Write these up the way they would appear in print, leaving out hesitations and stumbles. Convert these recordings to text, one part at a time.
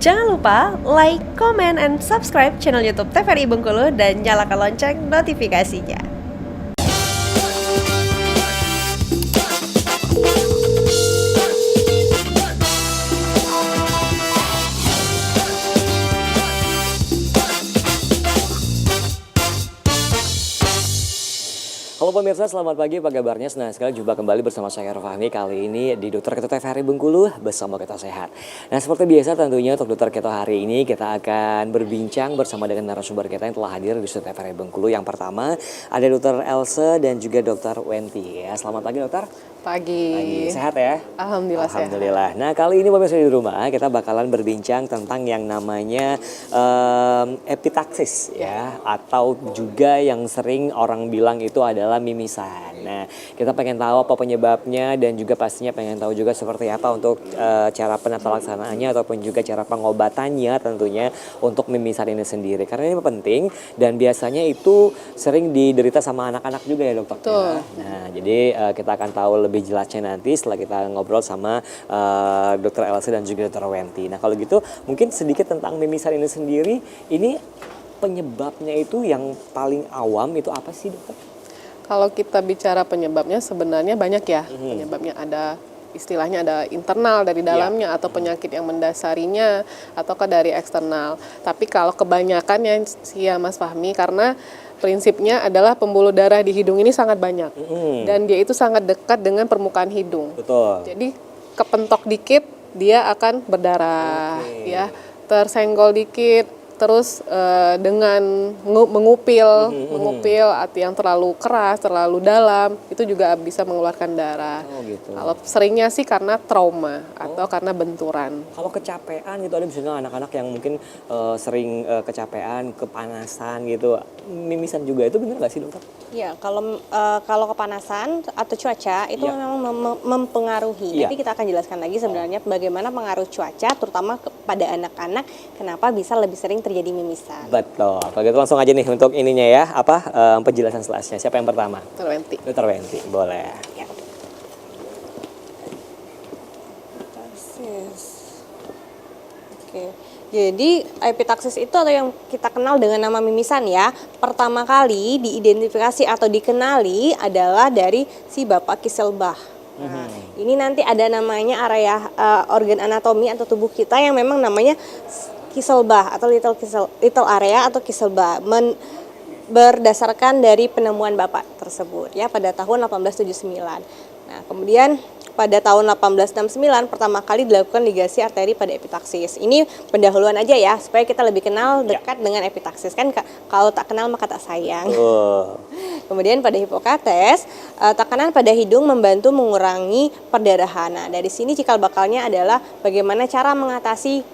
Jangan lupa like, comment, and subscribe channel YouTube TVRI Bengkulu dan nyalakan lonceng notifikasinya. Halo pemirsa, selamat pagi, apa kabarnya? Senang sekali jumpa kembali bersama saya Fahmi. Kali ini di Dokter Keto TVRI Bengkulu bersama Kita Sehat. Nah, seperti biasa tentunya untuk Dokter Keto hari ini kita akan berbincang bersama dengan narasumber kita yang telah hadir di Studio TVRI Bengkulu. Yang pertama ada Dokter Else dan juga Dokter Wenti. Ya, selamat pagi Dokter. Pagi. Sehat ya? Alhamdulillah sehat. Nah, kali ini pemirsa di rumah kita bakalan berbincang tentang yang namanya epitaksis ya, atau juga yang sering orang bilang itu adalah mimisan. Nah, kita pengen tahu apa penyebabnya dan juga pastinya pengen tahu juga seperti apa untuk cara penata laksanaannya ataupun juga cara pengobatannya tentunya untuk mimisan ini sendiri. Karena ini penting dan biasanya itu sering diderita sama anak-anak juga ya dokter. Betul. Nah, jadi kita akan tahu lebih jelasnya nanti setelah kita ngobrol sama Dokter Elsa dan juga Dokter Wenti. Nah, kalau gitu mungkin sedikit tentang mimisan ini sendiri. Ini penyebabnya itu yang paling awam itu apa sih dokter? Kalau kita bicara penyebabnya sebenarnya banyak ya. Penyebabnya ada istilahnya ada internal dari dalamnya atau penyakit yang mendasarinya ataukah dari eksternal. Tapi kalau kebanyakannya sih ya Mas Fahmi, karena prinsipnya adalah pembuluh darah di hidung ini sangat banyak dan dia itu sangat dekat dengan permukaan hidung. Betul. Jadi kepentok dikit dia akan berdarah, ya tersenggol dikit. Terus dengan mengupil arti yang terlalu keras, terlalu dalam, itu juga bisa mengeluarkan darah. Oh, gitu. Kalau seringnya sih karena trauma atau karena benturan. Kalau kecapean gitu ada misalnya anak-anak yang mungkin sering kecapean, kepanasan gitu, mimisan juga itu benar nggak sih dokter? Ya, kalau kepanasan atau cuaca itu memang mempengaruhi. Nanti kita akan jelaskan lagi sebenarnya bagaimana pengaruh cuaca, terutama pada anak-anak, kenapa bisa lebih sering terjadi mimisan. Betul. Kalau gitu langsung aja nih untuk ininya ya, penjelasan selanjutnya. Siapa yang pertama? Dokter Wenti. Dokter Wenti, boleh. Ya. Oke. Jadi epitaksis itu atau yang kita kenal dengan nama mimisan ya, pertama kali diidentifikasi atau dikenali adalah dari si Bapak Kieselbach. Nah, ini nanti ada namanya area organ anatomi atau tubuh kita yang memang namanya Kieselbach atau little area atau Kieselbach berdasarkan dari penemuan Bapak tersebut ya pada tahun 1879. Nah, kemudian pada tahun 1869 pertama kali dilakukan ligasi arteri pada epitaksis. Ini pendahuluan aja ya supaya kita lebih kenal dekat dengan epitaksis. Kan kalau tak kenal maka tak sayang. Kemudian pada Hippocrates, tekanan pada hidung membantu mengurangi perdarahan. Nah, dari sini cikal bakalnya adalah bagaimana cara mengatasi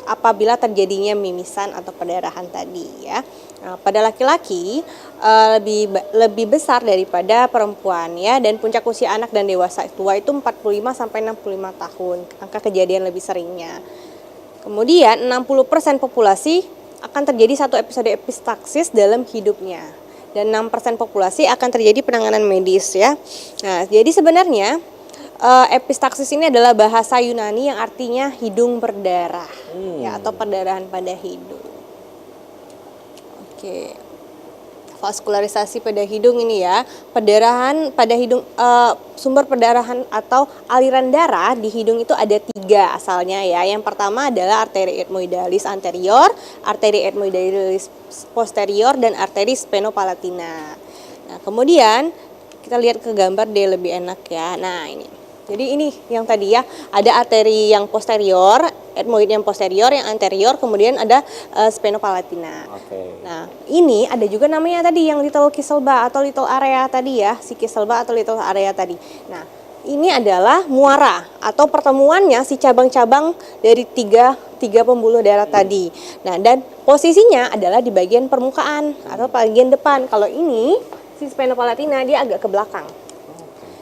apabila terjadinya mimisan atau perdarahan tadi ya. Nah, pada laki-laki lebih besar daripada perempuan ya, dan puncak usia anak dan dewasa tua itu 45 sampai 65 tahun. Angka kejadian lebih seringnya. Kemudian 60% populasi akan terjadi satu episode epitaksis dalam hidupnya. Dan 6% populasi akan terjadi penanganan medis ya. Nah, jadi sebenarnya epitaksis ini adalah bahasa Yunani yang artinya hidung berdarah ya, atau perdarahan pada hidung. Oke. Vaskularisasi pada hidung ini ya, perdarahan pada hidung, sumber perdarahan atau aliran darah di hidung itu ada 3 asalnya ya. Yang pertama adalah arteri ethmoidalis anterior, arteri ethmoidalis posterior, dan arteri sphenopalatina. Nah, kemudian kita lihat ke gambar deh lebih enak ya. Nah, ini. Jadi ini yang tadi ya, ada arteri yang posterior, ethmoid yang posterior, yang anterior, kemudian ada sphenopalatina. Nah, ini ada juga namanya tadi yang little Kieselbach atau little area tadi ya, si Kieselbach atau little area tadi. Nah, ini adalah muara atau pertemuannya si cabang-cabang dari tiga pembuluh darah tadi. Nah, dan posisinya adalah di bagian permukaan atau bagian depan. Kalau ini si sphenopalatina dia agak ke belakang.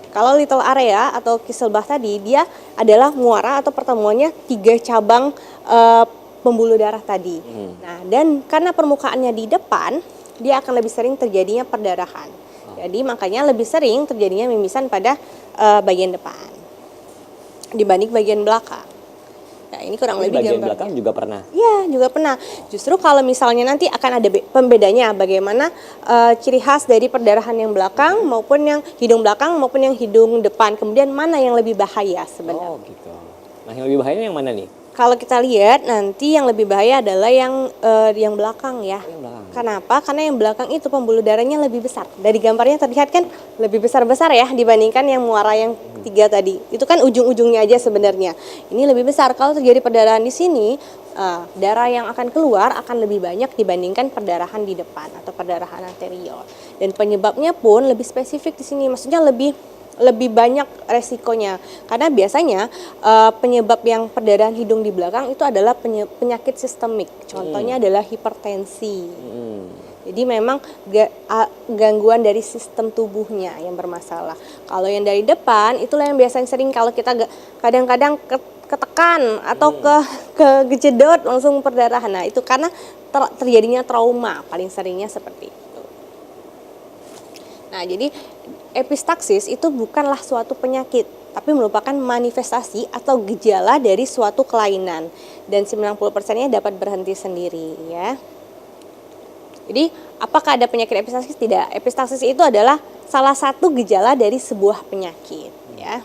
Kalau little area atau Kieselbach tadi dia adalah muara atau pertemuannya 3 cabang pembuluh darah tadi. Nah, dan karena permukaannya di depan, dia akan lebih sering terjadinya perdarahan. Jadi makanya lebih sering terjadinya mimisan pada bagian depan dibanding bagian belakang. Nah, ini kurang Di lebih bagian gambarnya. belakang juga pernah. Iya, juga pernah. Justru kalau misalnya nanti akan ada pembedanya bagaimana ciri khas dari perdarahan yang belakang maupun yang hidung belakang maupun yang hidung depan. Kemudian mana yang lebih bahaya sebenarnya. Oh gitu. Nah yang lebih bahaya yang mana nih? Kalau kita lihat nanti yang lebih bahaya adalah yang belakang ya. Yang belakang. Kenapa? Karena yang belakang itu pembuluh darahnya lebih besar. Dari gambarnya terlihat kan lebih besar-besar ya dibandingkan yang muara yang 3 tadi. Itu kan ujung-ujungnya aja sebenarnya. Ini lebih besar. Kalau terjadi perdarahan di sini, darah yang akan keluar akan lebih banyak dibandingkan perdarahan di depan atau perdarahan anterior. Dan penyebabnya pun lebih spesifik di sini. Maksudnya lebih banyak resikonya karena biasanya penyebab yang perdarahan hidung di belakang itu adalah penyakit sistemik, contohnya adalah hipertensi. Jadi memang gangguan dari sistem tubuhnya yang bermasalah. Kalau yang dari depan itulah yang biasanya sering kalau kita kadang-kadang ketekan atau kejedot langsung perdarahan. Nah itu karena terjadinya trauma, paling seringnya seperti itu. Nah, jadi epistaksis itu bukanlah suatu penyakit, tapi merupakan manifestasi atau gejala dari suatu kelainan. Dan 90%-nya dapat berhenti sendiri, ya. Jadi, apakah ada penyakit epistaksis? Tidak. Epistaksis itu adalah salah satu gejala dari sebuah penyakit, ya.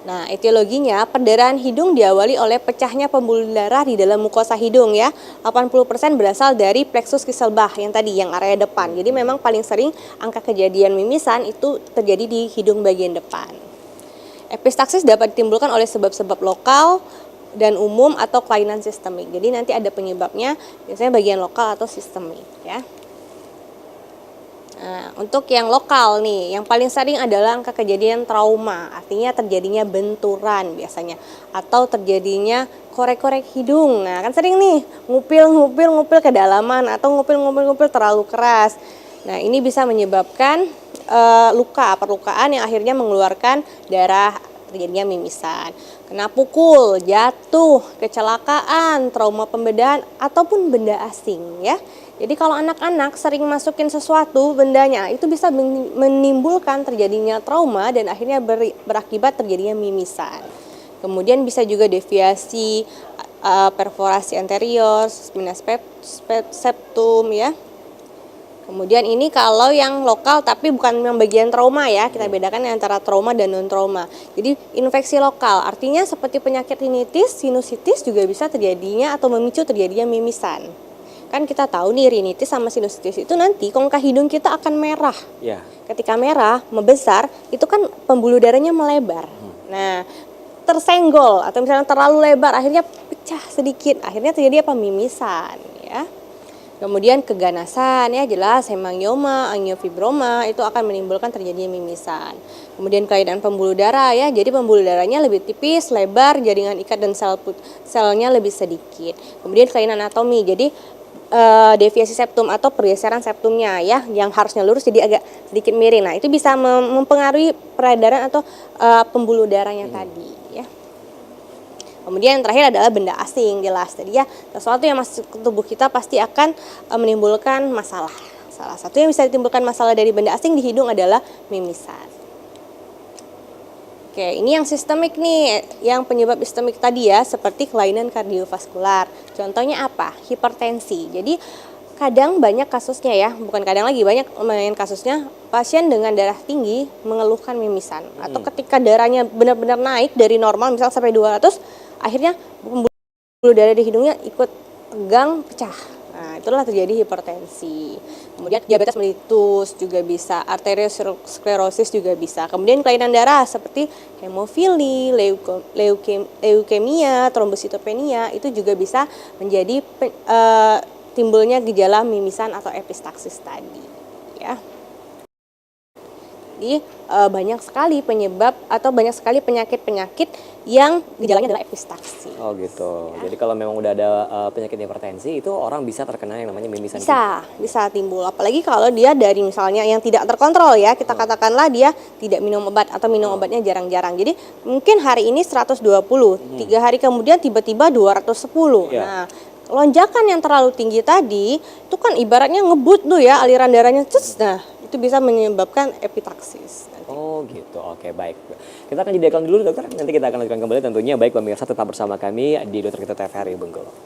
Nah, etiologinya perdarahan hidung diawali oleh pecahnya pembuluh darah di dalam mukosa hidung ya. 80% berasal dari plexus Kieselbach yang tadi yang area depan. Jadi memang paling sering angka kejadian mimisan itu terjadi di hidung bagian depan. Epistaksis dapat ditimbulkan oleh sebab-sebab lokal dan umum atau kelainan sistemik. Jadi nanti ada penyebabnya biasanya bagian lokal atau sistemik ya. Nah, untuk yang lokal nih, yang paling sering adalah angka kejadian trauma, artinya terjadinya benturan biasanya, atau terjadinya korek-korek hidung. Nah, kan sering nih ngupil kedalaman atau ngupil terlalu keras. Nah, ini bisa menyebabkan perlukaan yang akhirnya mengeluarkan darah, terjadinya mimisan. Kena pukul, jatuh, kecelakaan, trauma pembedahan, ataupun benda asing ya. Jadi kalau anak-anak sering masukin sesuatu bendanya itu bisa menimbulkan terjadinya trauma dan akhirnya berakibat terjadinya mimisan. Kemudian bisa juga deviasi, perforasi anterior, spina septum ya. Kemudian ini kalau yang lokal tapi bukan yang bagian trauma ya, kita bedakan antara trauma dan non trauma. Jadi infeksi lokal artinya seperti penyakit rinitis, sinusitis juga bisa terjadinya atau memicu terjadinya mimisan. Kan kita tahu nih rinitis sama sinusitis itu nanti kongkah hidung kita akan merah. Ya. Ketika merah, membesar, itu kan pembuluh darahnya melebar. Nah, tersenggol atau misalnya terlalu lebar, akhirnya pecah sedikit, akhirnya terjadi apa? Mimisan, ya. Kemudian keganasan, ya jelas hemangioma, angiofibroma itu akan menimbulkan terjadinya mimisan. Kemudian kelainan pembuluh darah, ya, jadi pembuluh darahnya lebih tipis, lebar, jaringan ikat dan selnya lebih sedikit. Kemudian kelainan anatomi, jadi deviasi septum atau pergeseran septumnya ya yang harusnya lurus jadi agak sedikit miring. Nah, itu bisa mempengaruhi peredaran atau pembuluh darahnya tadi ya. Kemudian yang terakhir adalah benda asing, jelas tadi ya. Sesuatu yang masuk ke tubuh kita pasti akan menimbulkan masalah. Salah satu yang bisa ditimbulkan masalah dari benda asing di hidung adalah mimisan. Oke, ini yang sistemik nih, yang penyebab sistemik tadi ya, seperti kelainan kardiovaskular. Contohnya apa? Hipertensi. Jadi kadang banyak kasusnya ya, bukan kadang lagi, banyak lumayan kasusnya pasien dengan darah tinggi mengeluhkan mimisan. Atau ketika darahnya benar-benar naik dari normal, misal sampai 200, akhirnya pembuluh darah di hidungnya ikut tegang, pecah. Nah, itulah terjadi hipertensi. Kemudian diabetes mellitus juga bisa, arteriosklerosis juga bisa. Kemudian kelainan darah seperti hemofili, leukemia, trombositopenia itu juga bisa menjadi timbulnya gejala mimisan atau epistaksis tadi, ya. Jadi banyak sekali penyebab atau banyak sekali penyakit-penyakit yang gejalanya adalah epistaksis. Oh gitu. Ya. Jadi kalau memang udah ada penyakit hipertensi itu orang bisa terkena yang namanya mimisan. Bisa timbul. Apalagi kalau dia dari misalnya yang tidak terkontrol ya, kita katakanlah dia tidak minum obat atau minum obatnya jarang-jarang. Jadi mungkin hari ini 120, 3 hari kemudian tiba-tiba 210. Ya. Nah, lonjakan yang terlalu tinggi tadi itu kan ibaratnya ngebut tuh ya aliran darahnya, nah itu bisa menyebabkan epitaksis. Oh gitu, oke baik. Kita akan jadikan dulu dokter, nanti kita akan lanjutkan kembali tentunya. Baik pemirsa tetap bersama kami di Dokter Kita TVRI Bengkulu.